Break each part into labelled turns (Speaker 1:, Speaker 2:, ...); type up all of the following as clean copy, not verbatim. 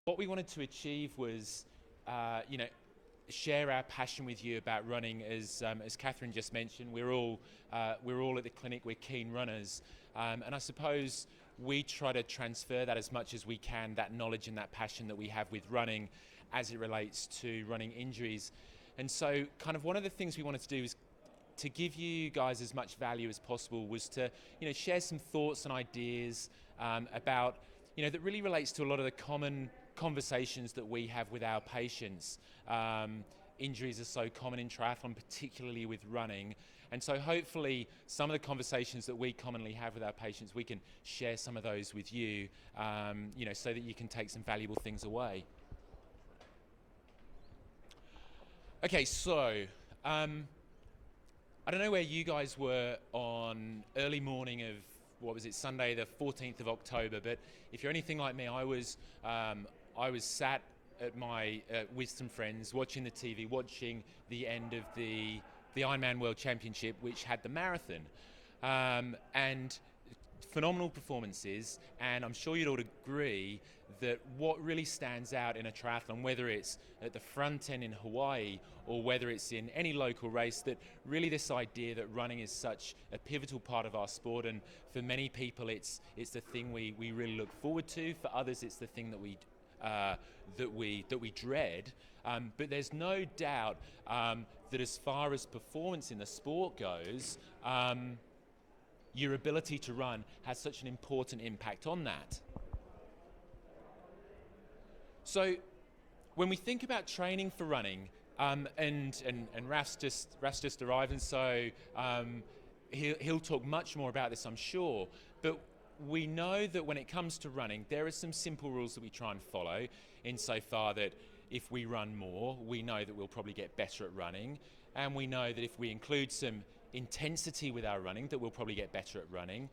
Speaker 1: What we wanted to achieve was, share our passion with you about running. As Catherine just mentioned, we're all at the clinic. We're keen runners, and I suppose we try to transfer that as much as we can, that knowledge and that passion that we have with running, as it relates to running injuries. And so, kind of one of the things we wanted to do is to give you guys as much value as possible, was to share some thoughts and ideas about that really relates to a lot of the common conversations that we have with our patients. Injuries are so common in triathlon, particularly with running, and so hopefully some of the conversations that we commonly have with our patients, we can share some of those with you, so that you can take some valuable things away. Okay, so I don't know where you guys were on early morning of, Sunday the 14th of October, but if you're anything like me, I was sat at my with some friends watching the TV, watching the end of the Ironman World Championship, which had the marathon, and phenomenal performances. And I'm sure you'd all agree that what really stands out in a triathlon, whether it's at the front end in Hawaii or whether it's in any local race, that really this idea that running is such a pivotal part of our sport, and for many people it's the thing we really look forward to. For others, it's the thing that we dread. But there's no doubt that as far as performance in the sport goes, your ability to run has such an important impact on that. So when we think about training for running, and Raf's just arrived, and so he'll talk much more about this, I'm sure, but we know that when it comes to running, there are some simple rules that we try and follow, insofar that if we run more, we know that we'll probably get better at running, and we know that if we include some intensity with our running, that we'll probably get better at running.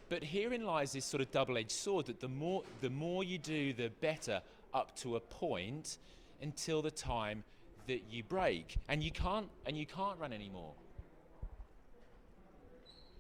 Speaker 1: But herein lies this sort of double-edged sword, that the more you do, the better, up to a point, until the time that you break and you can't run anymore.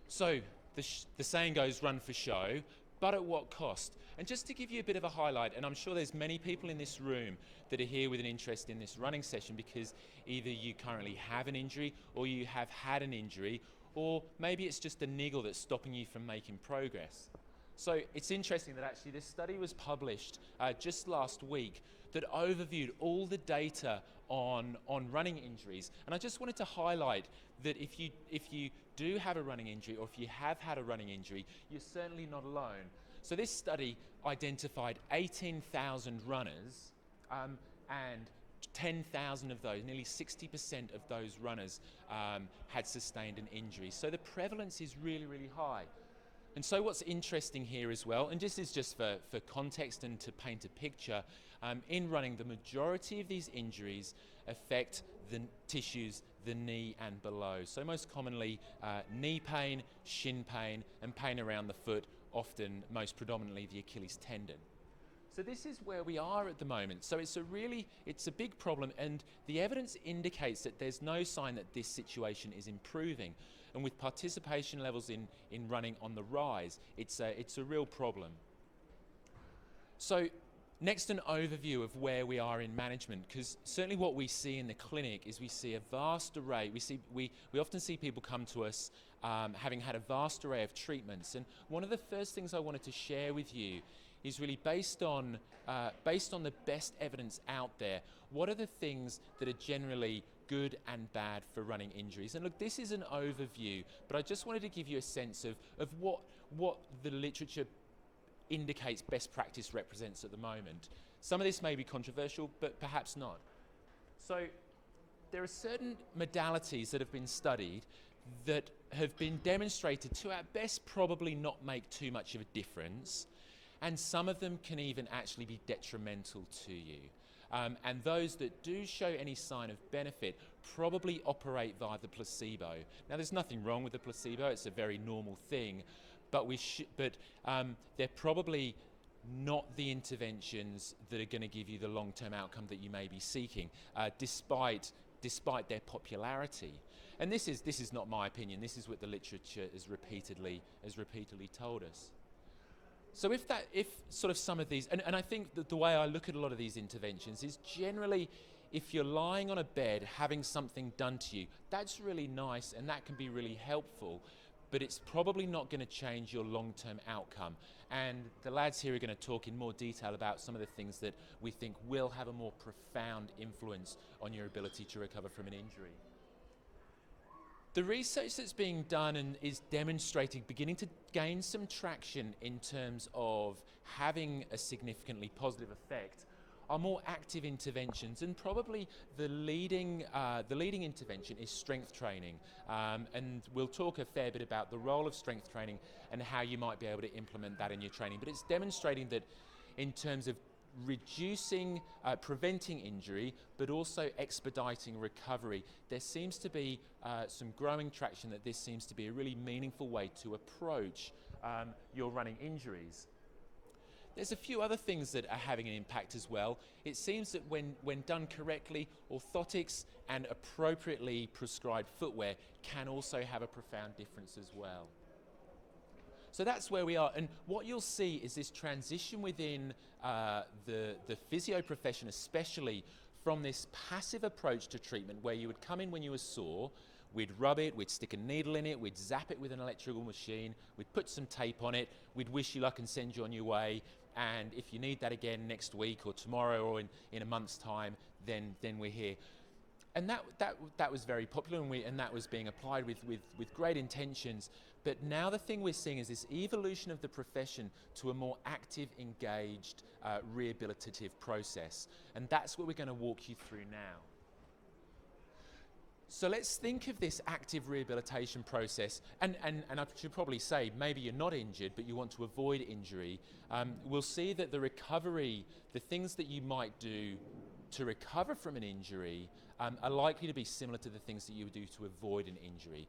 Speaker 1: So the saying goes, run for show, but at what cost? And just to give you a bit of a highlight, and I'm sure there's many people in this room that are here with an interest in this running session because either you currently have an injury or you have had an injury, or maybe it's just a niggle that's stopping you from making progress. So it's interesting that actually this study was published just last week that overviewed all the data on running injuries. And I just wanted to highlight that if you do have a running injury, or if you have had a running injury, you're certainly not alone. So this study identified 18,000 runners, and 10,000 of those, nearly 60% of those runners, had sustained an injury. So the prevalence is really, really high. And so what's interesting here as well, and this is just for context and to paint a picture, in running, the majority of these injuries affect the tissues, the knee and below. So most commonly knee pain, shin pain, and pain around the foot, often most predominantly the Achilles tendon. So this is where we are at the moment. So it's a big problem, and the evidence indicates that there's no sign that this situation is improving. And with participation levels in running on the rise, it's a real problem. So next, an overview of where we are in management, because certainly what we see in the clinic is we see a vast array. We often see people come to us having had a vast array of treatments, and one of the first things I wanted to share with you is really based on the best evidence out there. What are the things that are generally good and bad for running injuries? And look, this is an overview, but I just wanted to give you a sense of what the literature indicates best practice represents at the moment. Some of this may be controversial, but perhaps not. So there are certain modalities that have been studied that have been demonstrated to, at best, probably not make too much of a difference, and some of them can even actually be detrimental to you. And those that do show any sign of benefit probably operate via the placebo. Now, there's nothing wrong with the placebo, it's a very normal thing, but they're probably not the interventions that are going to give you the long-term outcome that you may be seeking, despite their popularity. And this is not my opinion, this is what the literature has repeatedly told us. So if sort of some of these, and I think that the way I look at a lot of these interventions is generally, if you're lying on a bed having something done to you, that's really nice and that can be really helpful, but it's probably not going to change your long-term outcome. And the lads here are going to talk in more detail about some of the things that we think will have a more profound influence on your ability to recover from an injury. The research that's being done and is demonstrating, beginning to gain some traction in terms of having a significantly positive effect, are more active interventions, and probably the leading intervention is strength training. And we'll talk a fair bit about the role of strength training and how you might be able to implement that in your training. But it's demonstrating that in terms of reducing, preventing injury, but also expediting recovery, there seems to be some growing traction that this seems to be a really meaningful way to approach your running injuries. There's a few other things that are having an impact as well. It seems that when done correctly, orthotics and appropriately prescribed footwear can also have a profound difference as well. So that's where we are, and what you'll see is this transition within the physio profession, especially from this passive approach to treatment where you would come in when you were sore, we'd rub it, we'd stick a needle in it, we'd zap it with an electrical machine, we'd put some tape on it, we'd wish you luck and send you on your way, and if you need that again next week or tomorrow or in a month's time, then we're here. And that was very popular, and that was being applied with great intentions. But now the thing we're seeing is this evolution of the profession to a more active, engaged, rehabilitative process. And that's what we're going to walk you through now. So let's think of this active rehabilitation process, and I should probably say, maybe you're not injured, but you want to avoid injury. We'll see that the recovery, the things that you might do to recover from an injury, are likely to be similar to the things that you would do to avoid an injury.